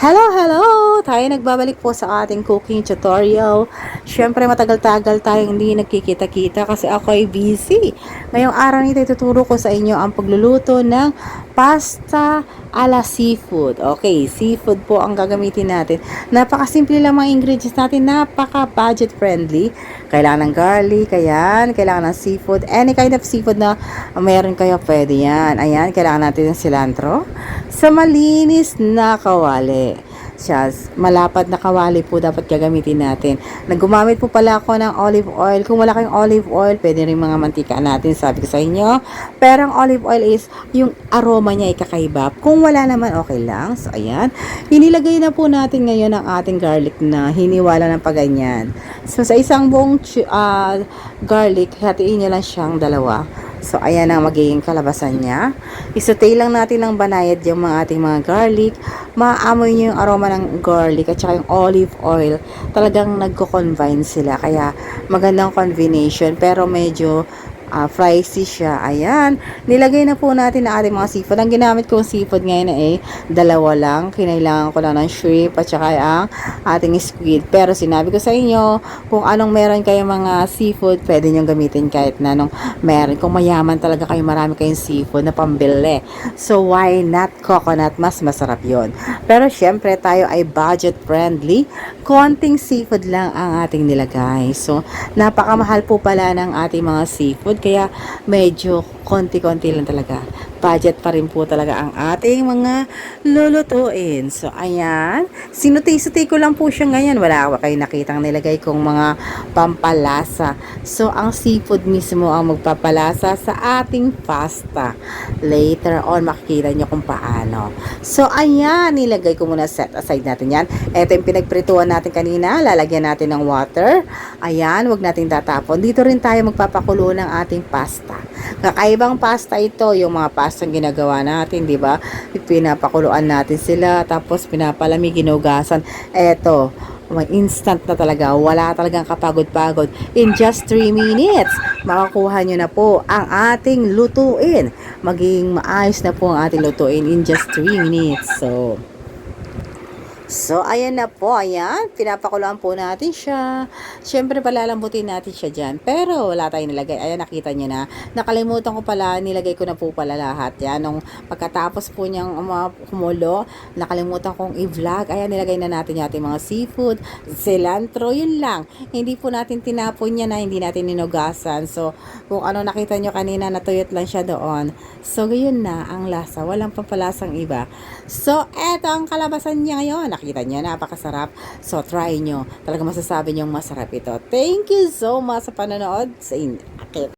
Hello, hello! Tayo nagbabalik po sa ating cooking tutorial. Siyempre, matagal-tagal tayong hindi nagkikita-kita kasi ako ay busy. Ngayong araw nito, ituturo ko sa inyo ang pagluluto ng pasta ala seafood. Okay, seafood po ang gagamitin natin. Napakasimple lang mga ingredients natin, napaka-budget friendly. Kailangan ng garlic, ayan, kailangan ng seafood. Any kind of seafood na meron kayo, pwede yan. Ayan, kailangan natin ng cilantro sa malinis na kawali. Siya, malapad na kawali po dapat gagamitin natin. Naggumamit po pala ako ng olive oil. Kung wala kayong olive oil, pwede rin mga mantika natin, sabi ko sa inyo. Pero ang olive oil is, yung aroma niya ay kakaiba. Kung wala naman, okay lang. So, ayan. Inilagay na po natin ngayon ang ating garlic na hiniwala ng paganyan. So, sa isang buong garlic, hatiin nyo lang siyang dalawa. So, ayan ang magiging kalabasan niya. Isutay lang natin ng banayad yung mga ating mga garlic. Maamoy nyo yung aroma ng garlic at saka yung olive oil. Talagang nagko-combine sila. Kaya magandang combination. Pero medyo pricey siya. Ayan. Nilagay na po natin ang ating mga seafood. Ang ginamit kong seafood ngayon ay dalawa lang. Kinailangan ko lang ng shrimp at saka ang ating squid. Pero sinabi ko sa inyo, kung anong meron kayong mga seafood, pwede nyo gamitin kahit na anong meron. Kung mayaman talaga kayo, marami kayong seafood na pambili. So, why not coconut? Mas masarap yon. Pero syempre, tayo ay budget friendly. Konting seafood lang ang ating nilagay. So, napakamahal po pala ng ating mga seafood. Kaya medyo konti-konti lang talaga. Budget pa rin po talaga ang ating mga lulutuin. So, ayan. Sinuti-suti ko lang po siya ngayon. Wala ka kayo nakitang nilagay kong mga pampalasa. So, ang seafood mismo ang magpapalasa sa ating pasta. Later on, makikita nyo kung paano. So, ayan. Nilagay ko muna, set aside natin yan. Ito yung pinagprituan natin kanina. Lalagyan natin ng water. Ayan. Huwag natin tatapon. Dito rin tayo magpapakulo ng ating pasta. Kakaibang pasta ito. Yung mga pasta ang ginagawa natin, di ba? Pinapakuluan natin sila, tapos pinapalamig, ginugasan. Eto, may instant na talaga. Wala talagang kapagod-pagod. In just 3 minutes, makakuha nyo na po ang ating lutuin. Maging maayos na po ang ating lutuin in just 3 minutes. So, ayan na po, ayan. Pinapakuluan po natin siya. Siyempre, palalambutin natin siya dyan. Pero, wala tayong nilagay. Ayan, nakita nyo na. Nakalimutan ko pala, nilagay ko na po pala lahat. Yan, nung pagkatapos po niyang kumulo, nakalimutan kong i-vlog. Ayan, nilagay na natin yung ating mga seafood, cilantro, yun lang. Hindi po natin tinapon niya na, hindi natin ninugasan. So, kung ano nakita nyo kanina, natuyot lang siya doon. So, yun na, ang lasa. Walang pampalasang iba. So, eto ang kalabasan niya ngayon. Nakita niyo, napakasarap. So, try nyo. Talaga masasabi nyo masarap ito. Thank you so much sa panonood sa inyo.